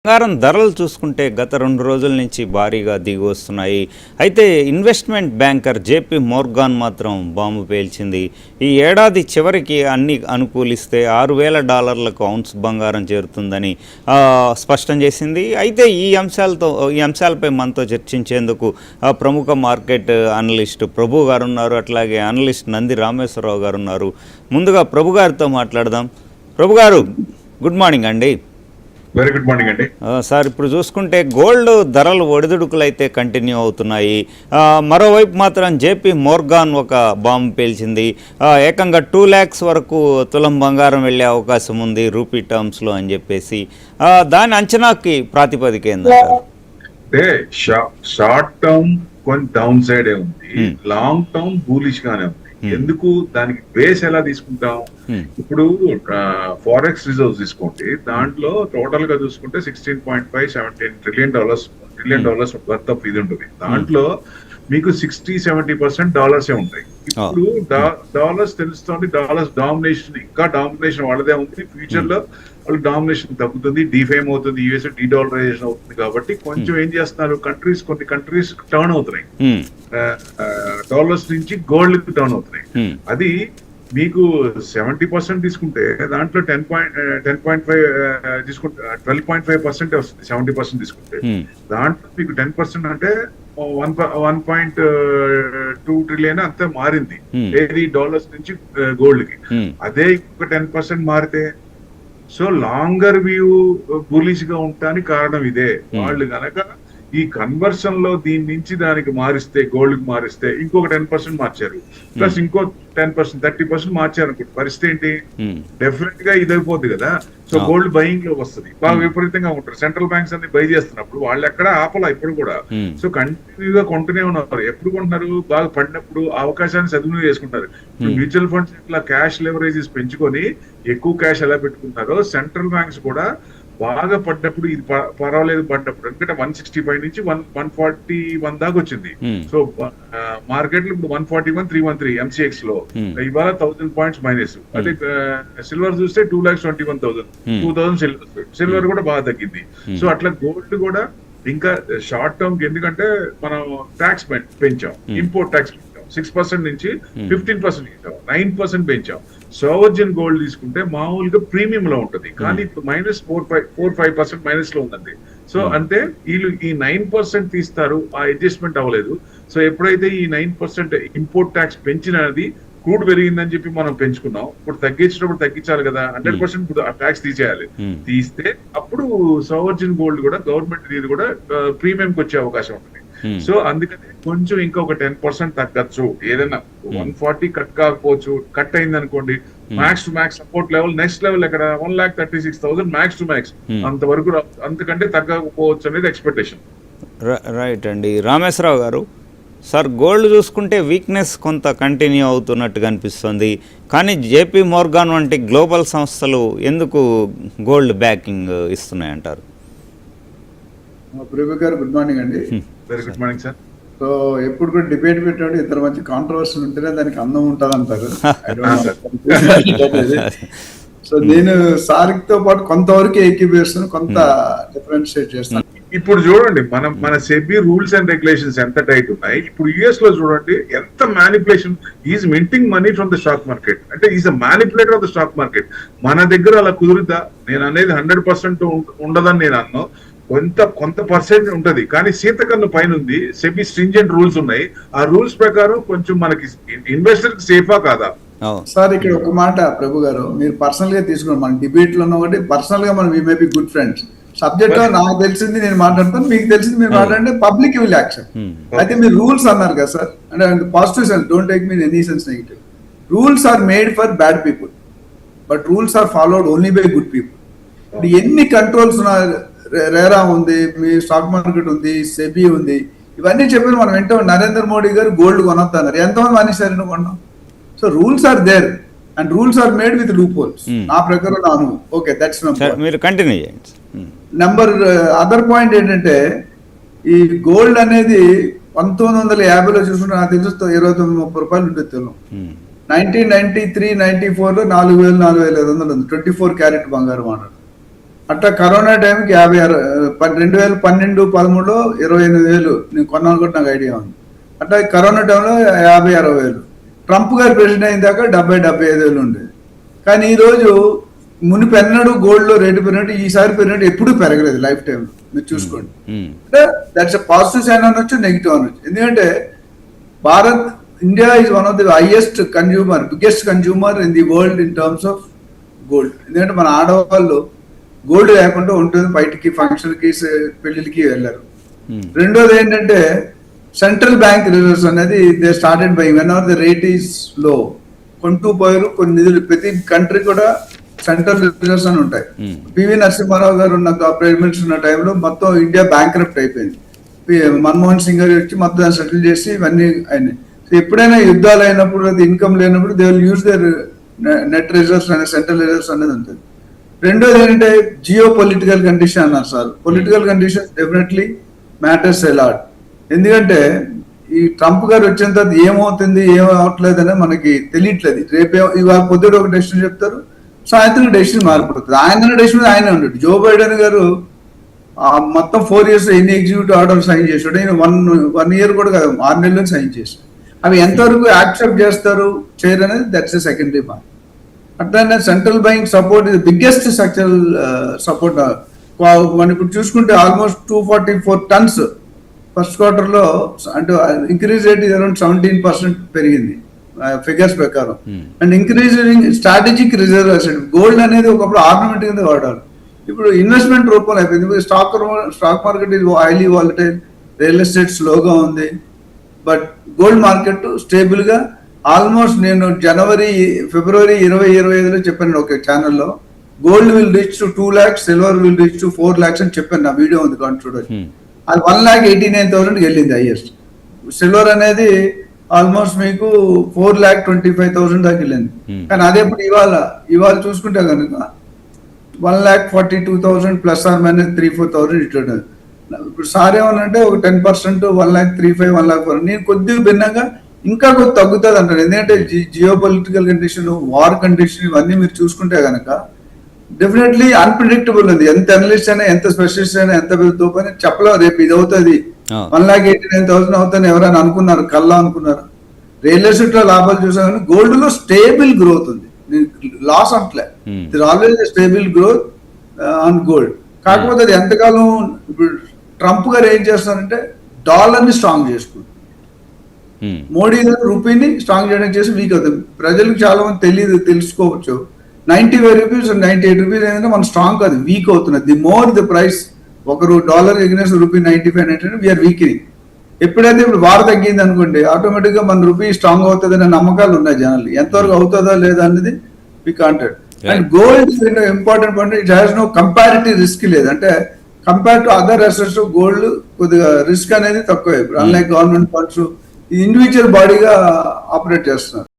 బంగారం ధరలు చూసుకుంటే గత 2 రోజుల నుంచి భారీగా దిగి వస్తున్నాయి. అయితే ఇన్వెస్ట్మెంట్ బ్యాంకర్ జేపీ మోర్గాన్ మాత్రం బాంబు పేల్చింది. ఈ ఏడాది చివరికి అన్ని అనుకూలిస్తే $6,000 ఔన్స్ బంగారం చేరుతుందని స్పష్టం చేసింది. అయితే ఈ అంశాలపై మనతో చర్చించేందుకు ప్రముఖ మార్కెట్ అనలిస్ట్ ప్రభు గారు ఉన్నారు, అట్లాగే అనలిస్ట్ నంది రామేశ్వరరావు గారు ఉన్నారు. ముందుగా ప్రభు గారితో మాట్లాడదాం. ప్రభు గారు, గుడ్ మార్నింగ్ అండి. వెరీ గుడ్ మార్నింగ్ అండి. సార్, ఇప్పుడు చూసుకుంటే గోల్డ్ ధరలు ఒడిదుడుకులు అయితే కంటిన్యూ అవుతున్నాయి. మరోవైపు మాత్రం జేపీ మోర్గాన్ ఒక బాంబు పేల్చింది. ఏకంగా 2 lakhs వరకు తులం బంగారం వెళ్ళే అవకాశం ఉంది రూపీ టర్మ్స్లో అని చెప్పేసి. దాని అంచనాకి ప్రాతిపదిక ఏంటంటారు? అంటే షార్ట్ టర్మ్ కొంచెం డౌన్ సైడ్ ఉంది, లాంగ్ టర్మ్ బూలిష్ గానే ఉంది. ఎందుకు? దానికి బేస్ ఎలా తీసుకుంటాం? ఇప్పుడు ఫారెక్స్ రిజర్వ్స్ తీసుకోండి, దాంట్లో టోటల్ గా చూసుకుంటే $16.5-17 ట్రిలియన్ వర్త్ ఆఫ్ ఇది ఉంటుంది. దాంట్లో మీకు 60-70% డాలర్సే ఉంటాయి. ఇప్పుడు డాలర్స్ తెలుస్తోంది, డాలర్స్ డామినేషన్ ఇంకా డామినేషన్ వాళ్ళదే ఉంది. ఫ్యూచర్ లో వాళ్ళు డామినేషన్ తగ్గుతుంది, డిఫేమ్ అవుతుంది, యూఎస్ డీడాలరైజేషన్ అవుతుంది. కాబట్టి కొంచెం ఏం చేస్తున్నారు, కొన్ని కంట్రీస్ టర్న్ అవుతున్నాయి, డాలర్స్ నుంచి గోల్డ్ కి టర్న్ అవుతున్నాయి. అది మీకు 70% తీసుకుంటే దాంట్లో 10.5 తీసుకుంటే 12.5% వస్తుంది. 70% తీసుకుంటే దాంట్లో మీకు 10% అంటే 1.2 ట్రిలియన్ అంతా మారింది ఏది డాలర్స్ నుంచి గోల్డ్ కి. అదే ఇంకొక 10% మారితే, సో లాంగర్ వ్యూ బులిష్ గా ఉండటానికి కారణం ఇదే. వాళ్ళు గనక ఈ కన్వర్షన్ లో దీని నుంచి దానికి మారిస్తే, గోల్డ్ కి మారిస్తే ఇంకొక 10% మార్చారు, ప్లస్ ఇంకో 10% 30% మార్చారు అనుకుంటే పరిస్థితి ఏంటి? డెఫినెట్ గా ఇది అయిపోద్ది కదా. సో గోల్డ్ బయింగ్ లో వస్తుంది, బాగా విపరీతంగా ఉంటారు. సెంట్రల్ బ్యాంక్స్ అన్ని బై చేస్తున్నప్పుడు వాళ్ళు ఎక్కడ ఆపలా ఇప్పుడు కూడా. సో కంటిన్యూగా కొంటూనే ఉన్నారు. ఎప్పుడు కొంటున్నారు? బాగా పడినప్పుడు అవకాశాన్ని సద్వినియోగం చేసుకుంటారు. మ్యూచువల్ ఫండ్స్ ఇట్లా క్యాష్ లెవరేజెస్ పెంచుకొని ఎక్కువ క్యాష్ ఎలా పెట్టుకుంటారో, సెంట్రల్ బ్యాంక్స్ కూడా బాగా పడ్డప్పుడు ఇది పర్వాలేదు పడ్డప్పుడు, ఎందుకంటే 165 నుంచి 141 దాకా వచ్చింది. సో మార్కెట్ లో ఇప్పుడు 141, 313 MCX లో ఇవాళ 1000 పాయింట్స్ మైనస్. అదే సిల్వర్ చూస్తే 2,21,000 సిల్వర్ కూడా బాగా తగ్గింది. సో అట్లా గోల్డ్ కూడా ఇంకా షార్ట్ టర్మ్ కి, ఎందుకంటే మనం ట్యాక్స్ పెంచాం, ఇంపోర్ట్ ట్యాక్స్ పెంచాం, 6% నుంచి 15% పెంచాం, 9% పెంచాం. సోవర్జిన్ గోల్డ్ తీసుకుంటే మామూలుగా ప్రీమియం లో ఉంటుంది, కానీ ఇప్పుడు -4-5% మైనస్ లో ఉందండి. సో అంటే వీళ్ళు ఈ 9% తీస్తారు, ఆ అడ్జస్ట్మెంట్ అవ్వలేదు. సో ఎప్పుడైతే ఈ 9% ఇంపోర్ట్ ట్యాక్స్ పెంచినది, క్రూడ్ పెరిగిందని చెప్పి మనం పెంచుకున్నాం, ఇప్పుడు తగ్గించినప్పుడు తగ్గించాలి కదా, 100% ఆ ట్యాక్స్ తీసేయాలి. తీస్తే అప్పుడు సోవర్జిన్ గోల్డ్ కూడా గవర్నమెంట్ ఇది కూడా ప్రీమియం కి వచ్చే అవకాశం ఉంటుంది. సో అందుకని కొంచెం ఇంకా ఒక 10% తగ్గచ్చు. ఏదైనా 140 కట్ కాకపోవచ్చు, కట్ అయింది అనుకోండి, max to max support level next level ఎక్కడ 1,36,000 మ్యాక్స్ టు మ్యాక్స్, అంతవరకు అంతకంటే తగ్గకపోవచ్చు అనేది ఎక్స్పెక్టేషన్. రైట్ అండి. రామేశ్వరరావు గారు, సార్ గోల్డ్ చూసుకుంటే వీక్నెస్ కొంత కంటిన్యూ అవుతున్నట్టుగా అనిపిస్తుంది, కానీ జేపీ మోర్గాన్ వంటి గ్లోబల్ సంస్థలు ఎందుకు గోల్డ్ బ్యాకింగ్ ఇస్తున్నాయంటారు? ప్రభు గారు, గుడ్ మార్నింగ్ అండి. Very good morning sir. So ఎప్పుడు కూడా డిబేట్ పెట్టాడు, ఇద్దరు మంచి కాంట్రవర్సీ ఉంటేనే దానికి అందం ఉంటుంది అంటారు. సో నేను సార్తో పాటు కొంతవరకు ఏకీభవిస్తాను, కొంత డిఫరెన్షియేట్ చేస్తాను. ఇప్పుడు చూడండి, మన సెబీ రూల్స్ అండ్ రెగ్యులేషన్స్ ఎంత టైట్ ఉన్నాయి. ఇప్పుడు యుఎస్ లో చూడండి ఎంత manipulation. Is minting money from the stock market, అంటే is a manipulator of the stock market. మన దగ్గర అలా కుదురుతా? నేను అనేది 100% ఉండదని నేను అన్నాను, కొంత పర్సెంట్ ఉంటది, కానీ శీతకన్ను పైన ఉంది. సెబీ స్ట్రింజెంట్ రూల్స్ ఉన్నాయి. ఆ రూల్స్ ప్రకారం కొంచెం మనకి ఇన్వెస్టర్ కి సేఫా కాదా? సార్ ఇక్కడ ఒక మాట ప్రభు గారు, మీరు పర్సనల్ గా తీసుకున్నాం, మన డిబేట్ లో ఉన్న ఒకటి పర్సనల్ గా మనం we may be good friends. Subject లో నాకు తెలిసింది నేను మాట్లాడతాను, మీకు తెలిసింది మీరు మాట్లాడితే పబ్లిక్ విల్ యాక్షన్. అయితే మీరు రూల్స్ అన్నారు కదా సార్, అంటే positive sense, don't take me any sense negative. Rules are made for bad people, but rules are followed only by good people. ఎన్ని కంట్రోల్స్ రేరా ఉంది, మీ స్టాక్ మార్కెట్ ఉంది, సెబీ ఉంది, ఇవన్నీ చెప్పిన మనం వింటాం. నరేంద్ర మోడీ గారు గోల్డ్ కొనొద్దు అన్నారు, ఎంతమంది మానేశారు కొన్నాం? So rules are there and rules are made with loopholes. నా ప్రకారం నాను ఓకే, దట్స్ మీరు కంటిన్యూ చేయండి. నెంబర్ అదర్ పాయింట్ ఏంటంటే, ఈ గోల్డ్ అనేది 1950లో చూసుకుంటే నాకు తెలుసు 29-30 రూపాయలు ఉంటుంది తులం. 1993-94లో 4,000-4,500 ఉంది 24 క్యారెట్ బంగారం అన్నాడు. అట్లా కరోనా టైంకి 2012-13లో 28,000 నేను కొన్నాను కూడా నాకు ఐడియా ఉంది. అట్లా కరోనా టైంలో 50-60,000. ట్రంప్ గారు ప్రెసిడెంట్ అయిన దాకా 70-75,000 ఉండేది. కానీ ఈ రోజు మునిపెన్నడు గోల్డ్ లో రేటు పెరిగినట్టు ఈసారి పెరిగినట్టు ఎప్పుడూ పెరగలేదు లైఫ్ టైంలో. మీరు చూసుకోండి. అంటే దట్స్ పాజిటివ్ సైన్ అనొచ్చు, నెగిటివ్ అనొచ్చు. ఎందుకంటే India is one of the highest consumer, biggest consumer in the world in terms of gold. ఎందుకంటే మన ఆడవాళ్ళు గోల్డ్ లేకుండా ఉంటుంది, బయటికి ఫంక్షన్కి పెళ్లికి వెళ్ళారు. రెండోది ఏంటంటే సెంట్రల్ బ్యాంక్ రిజర్వ్స్ అనేది they started by when are the rate is low కొంటూ పోయారు. కొన్ని నిధులు ప్రతి కంట్రీ కూడా సెంట్రల్ రిజర్వ్స్ అని ఉంటాయి. పివి నరసింహారావు గారు ఉన్న ప్రైమ్ మినిస్టర్ ఉన్న టైంలో మొత్తం ఇండియా బ్యాంక్రప్ట్ అయిపోయింది. మన్మోహన్ సింగ్ గారు వచ్చి మొత్తం సెటిల్ చేసి ఇవన్నీ అయినాయి. సో ఎప్పుడైనా యుద్ధాలు అయినప్పుడు అది ఇన్కమ్ లేనప్పుడు they will use there net reserves అనేది, సెంట్రల్ రిజర్వ్స్ అనేది ఉంటుంది. రెండోది ఏంటంటే జియో పొలిటికల్ కండిషన్ అన్నారు sir. Political condition definitely matters allot. ఎందుకంటే ఈ ట్రంప్ గారు వచ్చిన తర్వాత ఏమవుతుంది ఏమవట్లేదు అనేది మనకి తెలియట్లేదు. రేపు ఇవాళ పొద్దుట ఒక డెసిషన్ చెప్తారు, సాయంత్రం డెసిషన్ మారిపోతుంది. ఆయన డెసిషన్ ఆయన ఉండడు. జో బైడెన్ గారు మొత్తం 4 years ఎన్ని ఎగ్జిక్యూటివ్ ఆర్డర్ సైన్ చేశాడు. ఆయన 1 year కూడా కాదు, 6 నెలలకు సైన్ చేశాడు. అవి ఎంతవరకు యాక్సెప్ట్ చేస్తారు చేయరు అనేది దట్స్ ఎ సెకండరీ పాయింట్. అట్లనే సెంట్రల్ బ్యాంక్ సపోర్ట్ ఇది బిగ్గెస్ట్ స్ట్రక్చరల్ సపోర్ట్. మనం ఇప్పుడు చూసుకుంటే ఆల్మోస్ట్ 244 tons ఫస్ట్ క్వార్టర్లో, అంటే ఇంక్రీజ్ రేట్ అరౌండ్ 17% పెరిగింది ఫిగర్స్ ప్రకారం. And increase strategic reserve asset. Gold అనేది ఒకప్పుడు ఆర్నమెంట్ కింద వాడాలి, ఇప్పుడు ఇన్వెస్ట్మెంట్ రూపంలో అయిపోయింది. స్టాక్ మార్కెట్ ఇది హైలీ వాలటైల్, రియల్ ఎస్టేట్ స్లోగా ఉంది, బట్ గోల్డ్ మార్కెట్ స్టేబుల్ గా ఆల్మోస్ట్ నేను ఫిబ్రవరి 2025లో చెప్పాను ఒక ఛానల్లో, gold will reach to 2 lakhs, silver will reach to 4 lakhs అని చెప్పాను. నా వీడియో ఉంది కానీ చూడొచ్చు. అది 1,89,000 వెళ్ళింది హైయెస్ట్. సిల్వర్ అనేది ఆల్మోస్ట్ మీకు 4,25,000 దాకా వెళ్ళింది. కానీ అదే ఇప్పుడు ఇవాళ చూసుకుంటే కనుక 1,42,000 ప్లస్ ఆర్ మైనస్ 3-4,000 ఇట్లా. ఇప్పుడు సార్ ఏమన్నంటే ఒక 10%, 1,35,000, 1,04,000. నేను కొద్దిగా భిన్నంగా ఇంకా కొద్ది తగ్గుతుంది అంటారు. ఎందుకంటే geo political condition, war condition ఇవన్నీ మీరు చూసుకుంటే కనుక డెఫినెట్లీ అన్ప్రిడిక్టబుల్ ఉంది. ఎంత అనలిస్ట్ అయినా, ఎంత స్పెషలిస్ట్ అయినా, ఎంత తోపైనా చెప్పలేము రేపు ఇది అవుతుంది 1,89,000 అవుతుంది ఎవరైనా అనుకున్నారు, కల్లా అనుకున్నారు. రియల్ ఎస్టేట్ లో లాభాలు చూసాం కానీ గోల్డ్ లో స్టేబుల్ గ్రోత్ ఉంది, లాస్ అంటలే. There always stable growth on gold. కాకపోతే అది ఎంతకాలం, ఇప్పుడు ట్రంప్ గారు ఏం చేస్తారంటే డాలర్ ని స్ట్రాంగ్ చేసుకుంటారు, మోడీ గారు రూపీని స్ట్రాంగ్ చేయడం చేసి వీక్ అవుతుంది. ప్రజలకు చాలా మంది తెలుసుకోవచ్చు 95 rupees, 98 rupees ఏంటంటే మన స్ట్రాంగ్ కాదు, వీక్ అవుతున్నది. ది మోర్ ది ప్రైస్, ఒకరు డాలర్ ఎగ్నెస్ట్ రూపీ 95 అంటే వీఆర్ వీకింగ్. ఎప్పుడైతే ఇప్పుడు వార్ తగ్గింది అనుకోండి, ఆటోమేటిక్ గా మన రూపీ స్ట్రాంగ్ అవుతుంది అనే నమ్మకాలు ఉన్నాయి జనాలు. ఎంతవరకు అవుతుందా లేదా అనేది వి కాంటెడ్. And gold important point, it has no comparative risk లేదు. అంటే compare to other assets gold కొద్దిగా రిస్క్ అనేది తక్కువ. ఇప్పుడు అన్లైక్ గవర్నమెంట్ ఫండ్స్ ఇండివిజువల్ బాడీగా ఆపరేట్ చేస్తున్నారు.